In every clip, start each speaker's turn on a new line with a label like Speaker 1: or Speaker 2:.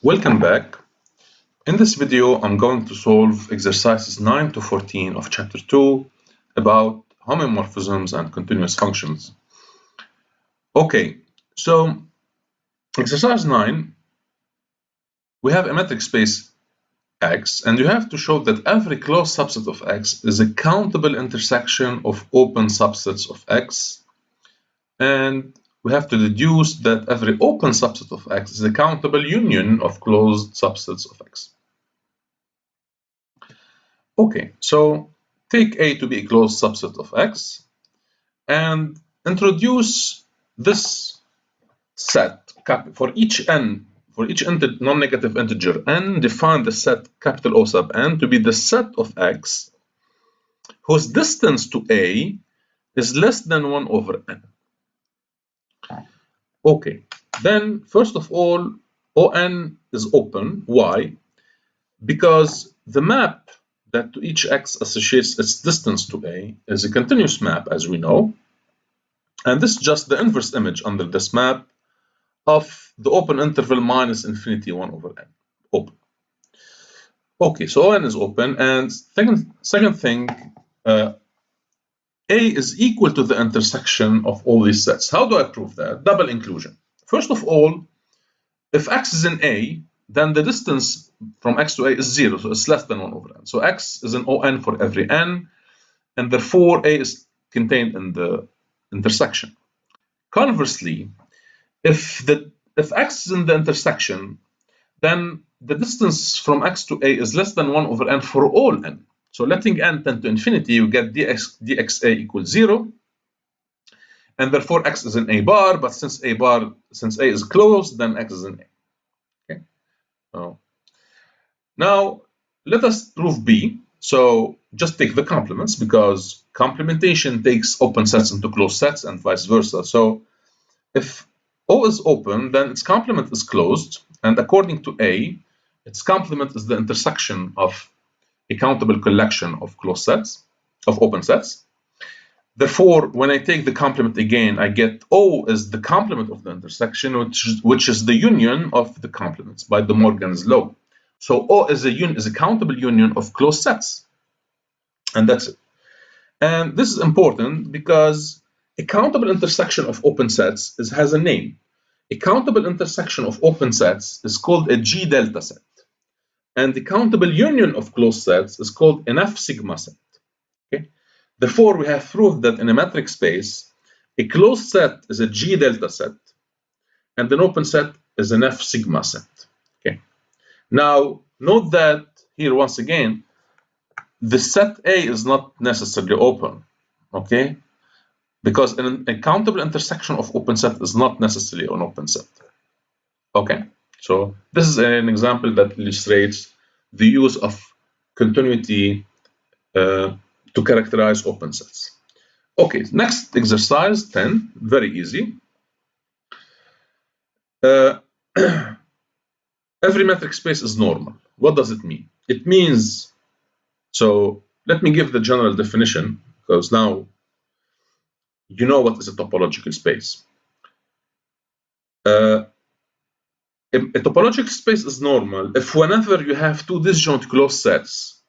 Speaker 1: Welcome back. In this video, I'm going to solve exercises 9 to 14 of chapter 2 about homeomorphisms and continuous functions. Okay, so exercise 9, we have a metric space X, and you have to show that every closed subset of X is a countable intersection of open subsets of X, and we have to deduce that every open subset of X is a countable union of closed subsets of X. Okay, so take A to be a closed subset of X and introduce this set for each n, for each non-negative integer n, define the set capital O sub n to be the set of X whose distance to A is less than 1 over n. Okay, then first of all, On is open. Why? Because the map that to each X associates its distance to A is a continuous map, as we know. And this is just the inverse image under this map of the open interval minus infinity 1 over n, open. Okay, so On is open, and second thing, A is equal to the intersection of all these sets. How do I prove that? Double inclusion. First of all, if X is in A, then the distance from X to A is 0, so it's less than 1 over n. So X is in On for every n, and therefore A is contained in the intersection. Conversely, if X is in the intersection, then the distance from X to A is less than 1 over n for all n. So letting n tend to infinity, you get dxa equals 0, and therefore X is in A bar, but since A is closed, then X is in A. Okay. Now let us prove B. So just take the complements, because complementation takes open sets into closed sets and vice versa. So if O is open, then its complement is closed, and according to A, its complement is the intersection of a countable collection of closed sets, of open sets. Therefore, when I take the complement again, I get O is the complement of the intersection, which is the union of the complements by De Morgan's law. So O is a countable union of closed sets, and that's it. And this is important because a countable intersection of open sets has a name. A countable intersection of open sets is called a G delta set, and the countable union of closed sets is called an F sigma set. Okay? Therefore, we have proved that in a metric space, a closed set is a G delta set, and an open set is an F sigma set. Okay. Now, note that here once again, the set A is not necessarily open. Okay, because a countable intersection of open set is not necessarily an open set. Okay, so this is an example that illustrates the use of continuity to characterize open sets. Okay, next exercise 10, very easy. Every metric space is normal. What does it mean? It means, so let me give the general definition, because now you know what is a topological space. A topological space is normal if whenever you have two disjoint closed sets,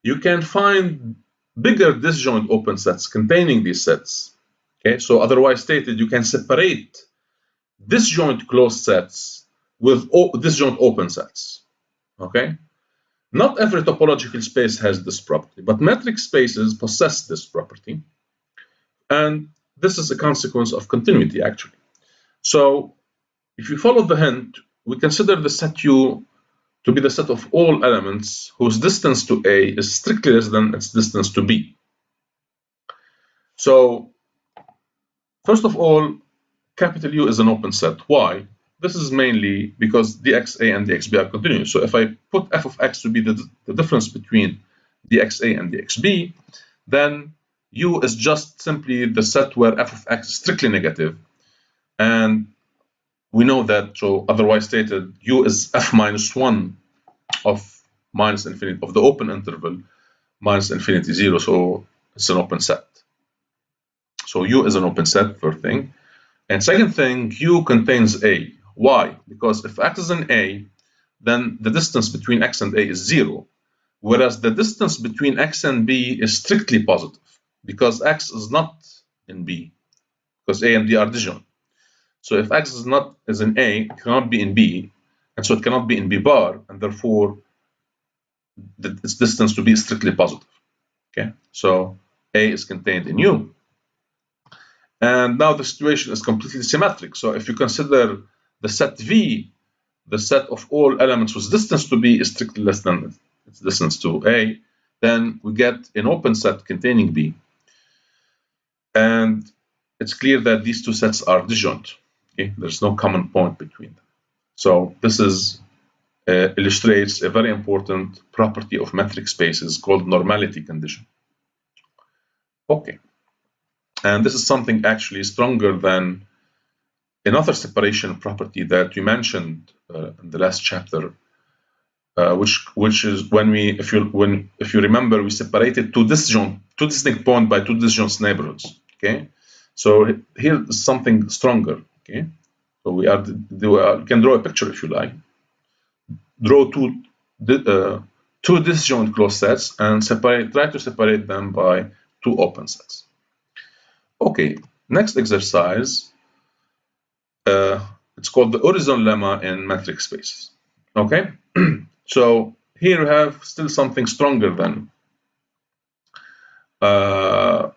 Speaker 1: you can find bigger disjoint open sets containing these sets. Okay, so otherwise stated, you can separate disjoint closed sets with disjoint open sets. Okay, not every topological space has this property, but metric spaces possess this property, and this is a consequence of continuity actually. So if you follow the hint, we consider the set U to be the set of all elements whose distance to A is strictly less than its distance to B. So first of all, capital U is an open set. Why? This is mainly because dxa and dxb are continuous. So if I put f of x to be the difference between dxa and dxb, then U is just simply the set where f of x is strictly negative. And we know that, so otherwise stated, U is f minus 1 of minus infinity, of the open interval, minus infinity 0, so it's an open set. So U is an open set, first thing. And second thing, U contains A. Why? Because if X is in A, then the distance between x and a is 0, whereas the distance between x and b is strictly positive because x is not in b, because a and b are disjoint. So if x is in a, it cannot be in b, and so it cannot be in b bar, and therefore its distance to be is strictly positive. Okay, so a is contained in u. And now the situation is completely symmetric. So if you consider the set V, the set of all elements whose distance to B is strictly less than its distance to A, then we get an open set containing B. And it's clear that these two sets are disjoint. Okay? There's no common point between them. So this is illustrates a very important property of metric spaces called normality condition. Okay. And this is something actually stronger than another separation property that we mentioned in the last chapter, which is when if you remember, we separated two distinct points by two disjoint neighborhoods. Okay, so here is something stronger. Okay, so we can draw a picture if you like. Draw two disjoint closed sets and try to separate them by two open sets. Okay, next exercise. It's called the horizon lemma in metric spaces. Okay, so here we have still something stronger than the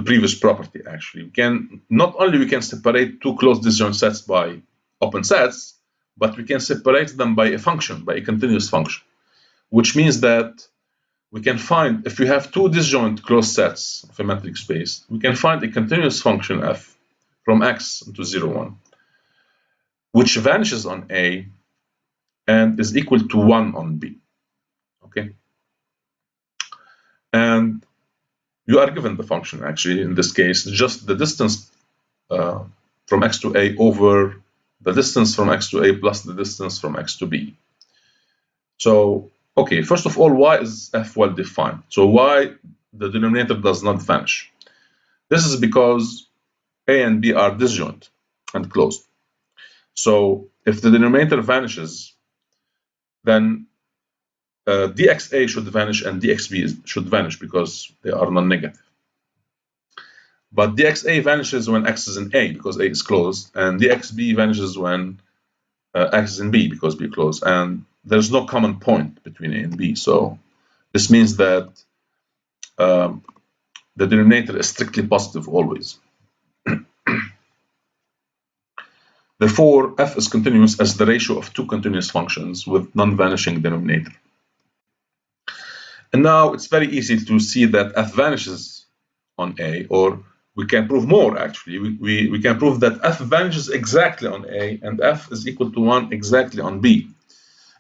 Speaker 1: previous property. Actually, we can separate two closed disjoint sets by open sets, but we can separate them by a function, by a continuous function, which means that we can find, if we have two disjoint closed sets of a metric space, we can find a continuous function f from x into 0, 1, which vanishes on A and is equal to 1 on B. Okay? And you are given the function, actually, in this case, just the distance from x to A over the distance from x to A plus the distance from x to B. So, okay, first of all, why is f well defined? So why the denominator does not vanish? This is because A and B are disjoint and closed. So if the denominator vanishes, then dxa should vanish and dxb should vanish because they are non-negative. But dxa vanishes when x is in A because A is closed, and dxb vanishes when x is in B because B is closed. And there's no common point between A and B. So this means that the denominator is strictly positive always. Therefore, f is continuous as the ratio of two continuous functions with non-vanishing denominator. And now it's very easy to see that f vanishes on A, or we can prove more actually. We can prove that f vanishes exactly on A and f is equal to 1 exactly on B.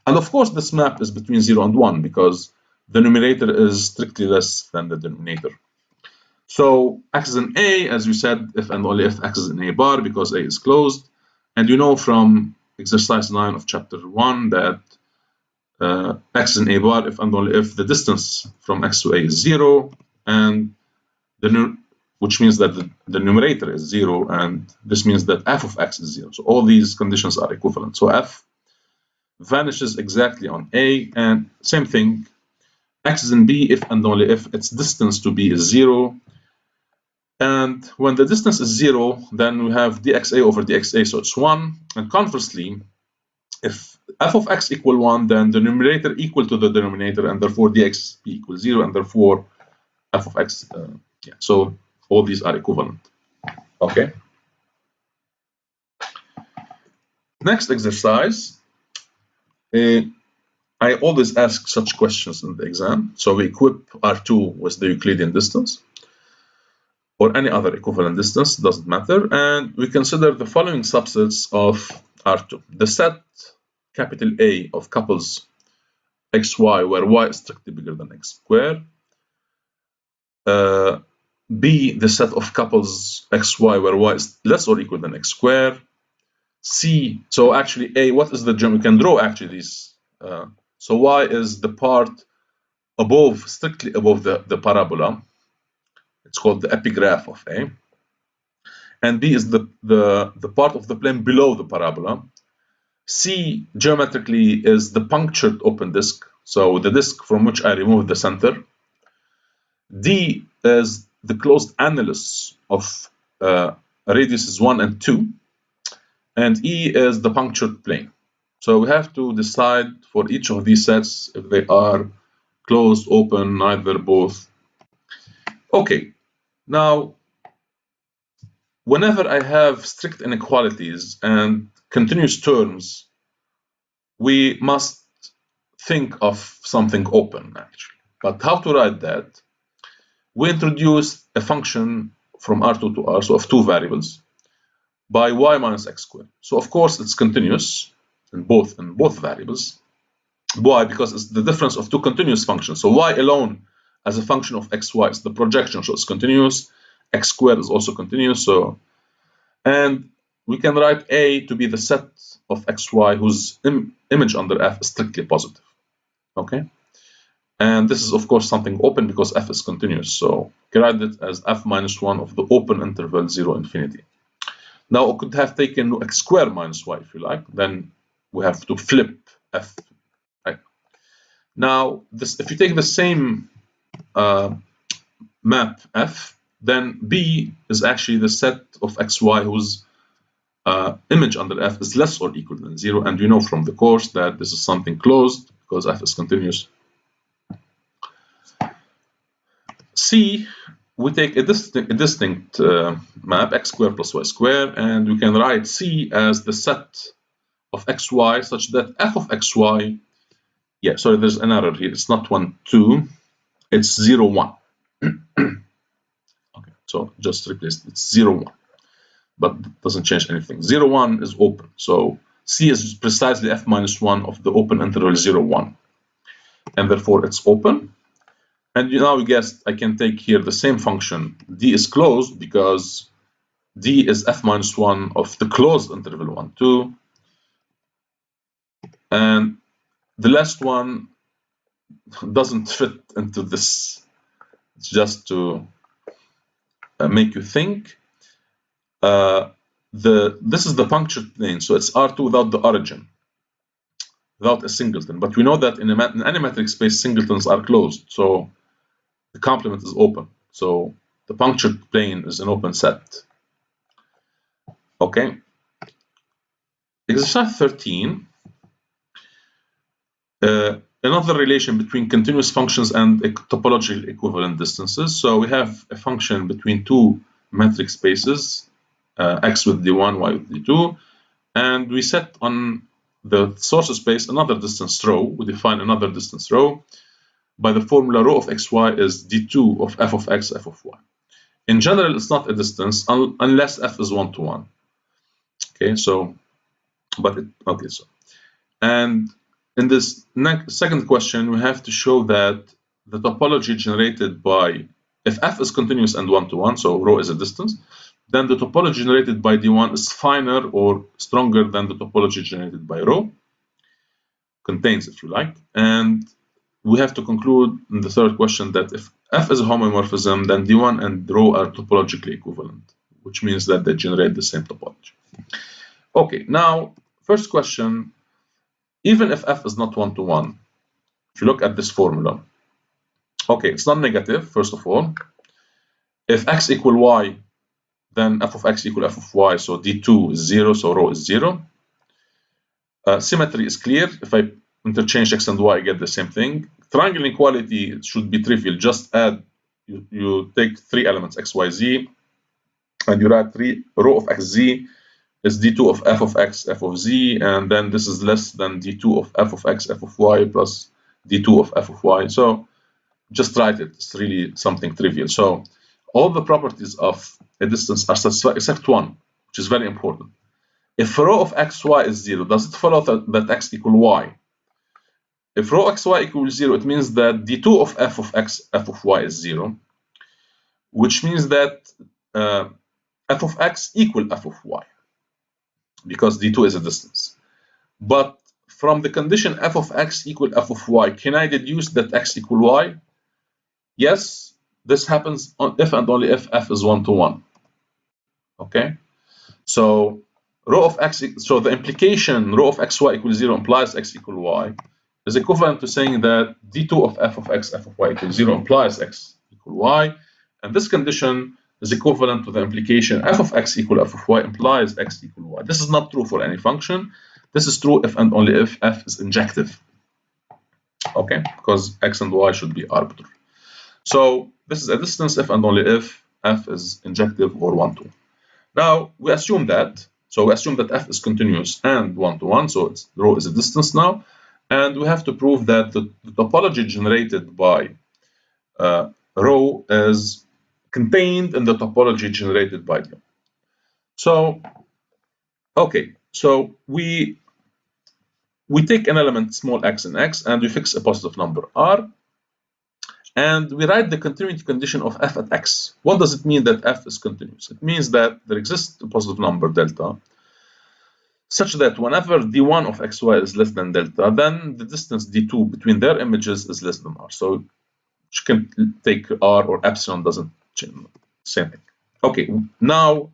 Speaker 1: And of course, this map is between 0 and 1 because the numerator is strictly less than the denominator. So x is in A, as we said, if and only if x is in A bar because A is closed. And you know from exercise 9 of chapter 1 that x is in A bar if and only if the distance from x to A is 0, and which means that the numerator is 0, and this means that f of x is 0. So all these conditions are equivalent. So f vanishes exactly on A, and same thing, x is in B if and only if its distance to B is 0. And when the distance is 0, then we have dxa over dxa, so it's 1. And conversely, if f of x equal 1, then the numerator equal to the denominator, and therefore dxb equals 0, and therefore f of x, so all these are equivalent. Okay. Next exercise. I always ask such questions in the exam. So we equip R2 with the Euclidean distance, or any other equivalent distance, doesn't matter, and we consider the following subsets of R2. The set capital A of couples xy where y is strictly bigger than x squared. B, the set of couples xy where y is less or equal than x squared. C, so actually A, what is the geometry? We can draw actually these. So y is the part above, strictly above the parabola. It's called the epigraph of A. And B is the part of the plane below the parabola. C geometrically is the punctured open disk, so the disk from which I remove the center. D is the closed annulus of radiuses 1 and 2. And E is the punctured plane. So we have to decide for each of these sets if they are closed, open, neither, both. Okay, now whenever I have strict inequalities and continuous terms, we must think of something open, actually. But how to write that? We introduce a function from R2 to R, so of two variables, by y minus x squared. So of course it's continuous in both variables. Why? Because it's the difference of two continuous functions. So y alone as a function of xy is the projection, so it's continuous. X squared is also continuous. So, and we can write A to be the set of xy whose image under F is strictly positive. Okay, and this is of course something open because F is continuous. So we can write it as F minus 1 of the open interval 0 infinity. Now I could have taken x squared minus y if you like. Then we have to flip F. Right? Now this, if you take the same map F, then B is actually the set of xy whose image under F is less or equal than 0, and we know from the course that this is something closed because F is continuous. C, we take a distinct map x squared plus y squared, and we can write C as the set of xy such that F of xy, yeah, sorry, there's an error here. It's not 1, 2, it's 0, 1. Okay, so just replace it. It's 0, 1, but it doesn't change anything. 0, 1 is open, so C is precisely F minus 1 of the open interval 0, 1, and therefore it's open. And now we guessed I can take here the same function. D is closed because D is F minus 1 of the closed interval 1, 2. And the last one doesn't fit into this. It's just to make you think. This is the punctured plane, so it's R2 without the origin, without a singleton. But we know that in any metric space, singletons are closed. So the complement is open. So the punctured plane is an open set. Okay. Exercise 13. Another relation between continuous functions and topological equivalent distances. So we have a function between two metric spaces, x with d1, y with d2, and we set on the source space another distance rho. We define another distance rho by the formula rho of xy is d2 of f of x, f of y. In general, it's not a distance unless f is 1 to 1. Okay, so, and in this second question, we have to show that the topology generated by, if f is continuous and 1 to 1, so rho is a distance, then the topology generated by d1 is finer or stronger than the topology generated by rho, contains, if you like. And we have to conclude in the third question that if f is a homomorphism, then d1 and rho are topologically equivalent, which means that they generate the same topology. Okay, now, first question, even if f is not 1 to 1, if you look at this formula, okay, it's not negative, first of all. If x equal y, then f of x equal f of y, so d2 is 0, so rho is 0. Symmetry is clear. If I interchange x and y, I get the same thing. Triangle inequality should be trivial. Just add, you take three elements, x, y, z, and you add rho of xz is d2 of f of x, f of z, and then this is less than d2 of f of x, f of y plus d2 of f of y. So just write it. It's really something trivial. So all the properties of a distance are satisfied except one, which is very important. If rho of xy is 0, does it follow that x equal y? If rho xy equals 0, it means that d2 of x, f of y is 0, which means that f of x equal f of y, because d2 is a distance. But from the condition f of x equal f of y, can I deduce that x equal y? Yes, this happens if and only if f is 1 to 1. Okay, so rho of x, so the implication rho of xy equals 0 implies x equal y is equivalent to saying that d2 of f of x, f of y equals 0 implies x equal y. And this condition is equivalent to the implication f of x equal f of y implies x equal y. This is not true for any function. This is true if and only if f is injective. Okay, because x and y should be arbitrary. So this is a distance if and only if f is injective or one-to-one. Now we assume that. So we assume that f is continuous and one-to-one. So rho is a distance now. And we have to prove that the topology generated by rho is contained in the topology generated by d1. So, okay, so we take an element small x in x and we fix a positive number r, and we write the continuity condition of f at x. What does it mean that f is continuous? It means that there exists a positive number delta such that whenever d1 of xy is less than delta, then the distance d2 between their images is less than r. So you can take r or epsilon, doesn't change, same thing. Okay, now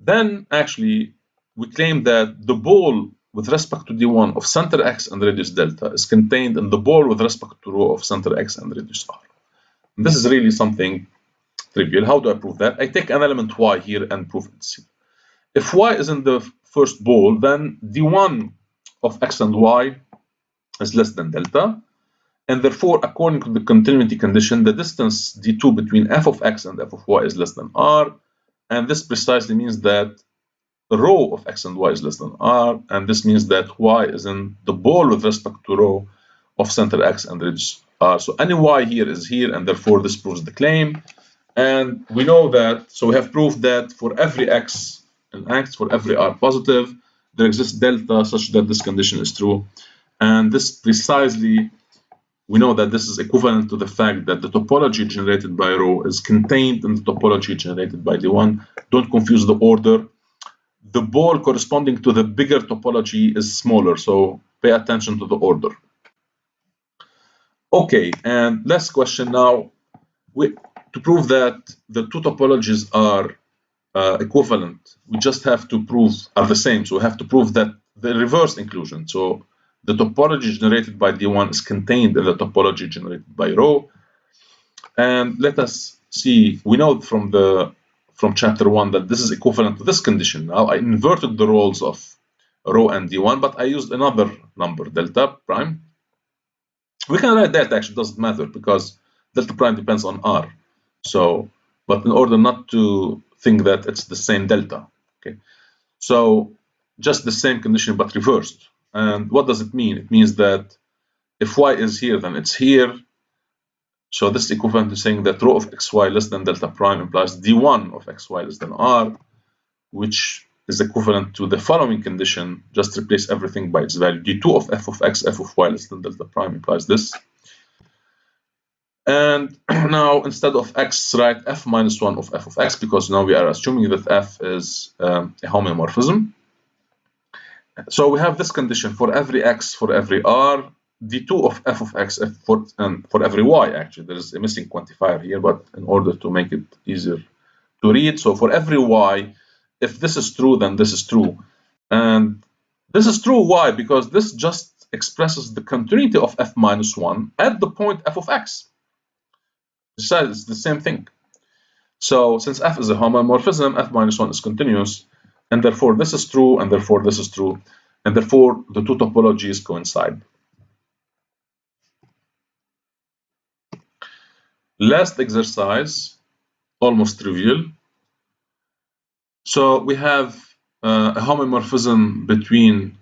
Speaker 1: then actually we claim that the ball with respect to d1 of center x and radius delta is contained in the ball with respect to rho of center x and radius r. And this is really something trivial. How do I prove that? I take an element y here and prove it's here. If y is in the first ball, then d1 of x and y is less than delta. And therefore, according to the continuity condition, the distance d2 between f of x and f of y is less than r. And this precisely means that rho of x and y is less than r. And this means that y is in the ball with respect to rho of center x and radius r. So any y here is here, and therefore this proves the claim. And we know that, so we have proved that for every x in x, for every r positive, there exists delta such that this condition is true. And this precisely, we know that this is equivalent to the fact that the topology generated by rho is contained in the topology generated by d1. Don't confuse the order. The ball corresponding to the bigger topology is smaller, so pay attention to the order. Okay, and last question now. To prove that the two topologies are equivalent, we just have to prove are the same. So we have to prove that the reverse inclusion. So the topology generated by d1 is contained in the topology generated by rho. And let us see, we know from chapter 1 that this is equivalent to this condition. Now I inverted the roles of rho and d1, but I used another number, delta prime. We can write delta, actually, doesn't matter because delta prime depends on r. So, but in order not to think that it's the same delta, okay? So just the same condition but reversed. And what does it mean? It means that if y is here, then it's here. So this is equivalent to saying that rho of xy less than delta prime implies d1 of xy less than r, which is equivalent to the following condition. Just replace everything by its value. d2 of f of x, f of y less than delta prime implies this. And now instead of x, write f minus 1 of f of x, because now we are assuming that f is a homeomorphism. So we have this condition for every x, for every r, d2 of f of x, and for every y, actually. There is a missing quantifier here, but in order to make it easier to read. So for every y, if this is true, then this is true. And this is true, why? Because this just expresses the continuity of f minus 1 at the point f of x. Besides, it's the same thing. So since f is a homomorphism, f minus 1 is continuous, and therefore this is true, and therefore this is true, and therefore the two topologies coincide. Last exercise, almost trivial. So we have a homomorphism between,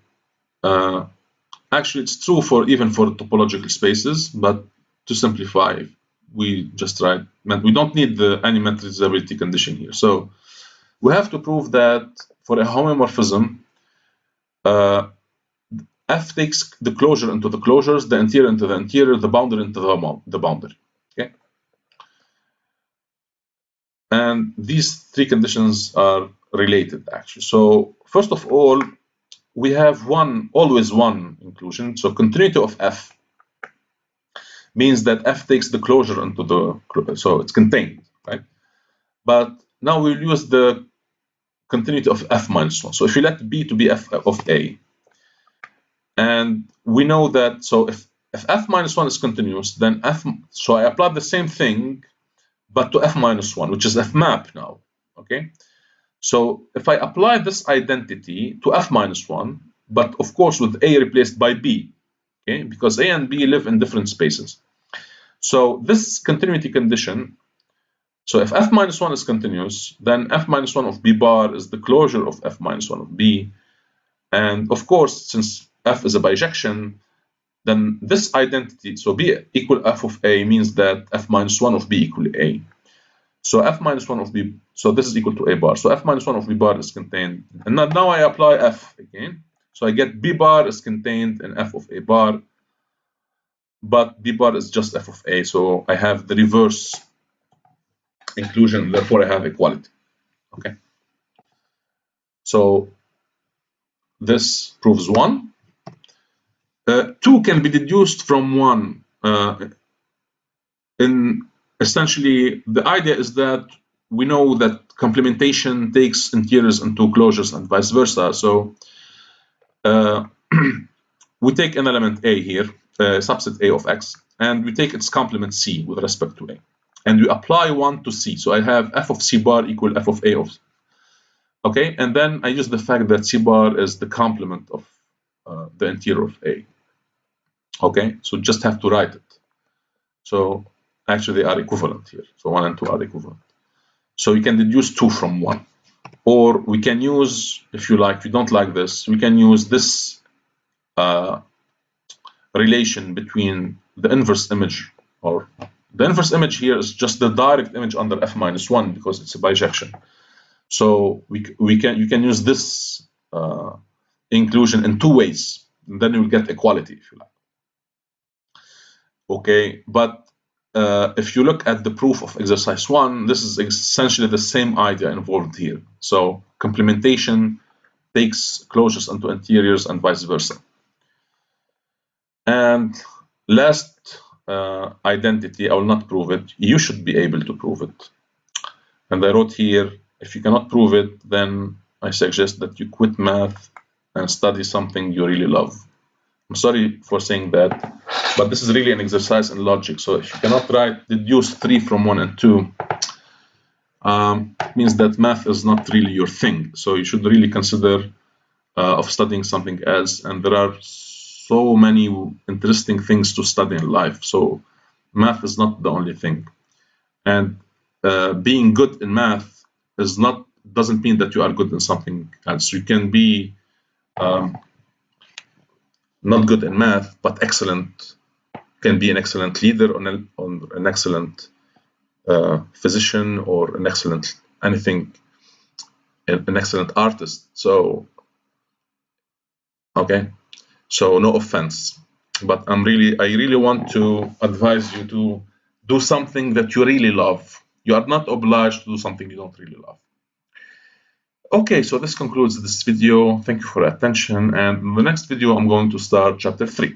Speaker 1: actually it's true for even for topological spaces, but to simplify, we just write, we don't need any metrizability condition here. So we have to prove that for a homomorphism, f takes the closure into the closures, the interior into the interior, the boundary into the boundary. Okay. And these three conditions are related, actually. So first of all, we have always one inclusion. So continuity of f means that f takes the closure into the, so it's contained, right? But now we'll use the continuity of f minus 1. So if you let b to be f of a, and we know that, so if f minus 1 is continuous, then so I applied the same thing, but to f minus 1, which is f map now, okay? So if I apply this identity to f minus 1, but of course with a replaced by b, okay? Because a and b live in different spaces. So this continuity condition, so if f minus 1 is continuous, then f minus 1 of b bar is the closure of f minus 1 of b. And of course, since f is a bijection, then this identity, so b equal f of a, means that f minus 1 of b equal a. So f minus 1 of b, so this is equal to a bar. So f minus 1 of b bar is contained. And now I apply f again. So I get b bar is contained in f of a bar, but b bar is just f of a. So I have the reverse inclusion, therefore I have equality. Okay. So this proves 1. 2 can be deduced from 1. Essentially, the idea is that we know that complementation takes interiors into closures and vice versa. So we take an element A here, subset A of X, and we take its complement C with respect to A. And we apply 1 to C. So I have f of C bar equal f of A of C. Okay, and then I use the fact that C bar is the complement of the interior of A. Okay, so just have to write it. So actually they are equivalent here. So 1 and 2 are equivalent. So you can deduce 2 from 1. Or we can use, if you like, if you don't like this, we can use this relation between the inverse image, or the inverse image here is just the direct image under f minus 1 because it's a bijection. So you can use this inclusion in 2 ways, and then you'll get equality if you like. Okay, but if you look at the proof of exercise 1, this is essentially the same idea involved here. So complementation takes closures into interiors and vice versa. And last identity, I will not prove it. You should be able to prove it. And I wrote here, if you cannot prove it, then I suggest that you quit math and study something you really love. I'm sorry for saying that, but this is really an exercise in logic. So if you cannot deduce 3 from 1 and 2, it means that math is not really your thing. So you should really consider of studying something else. And there are so many interesting things to study in life. So math is not the only thing. And being good in math doesn't mean that you are good in something else. You can be not good in math, but excellent, can be an excellent leader, or an excellent physician, or an excellent anything, an excellent artist. So, okay, so no offense, but I really want to advise you to do something that you really love. You are not obliged to do something you don't really love. Okay, so this concludes this video. Thank you for your attention. And in the next video, I'm going to start chapter 3.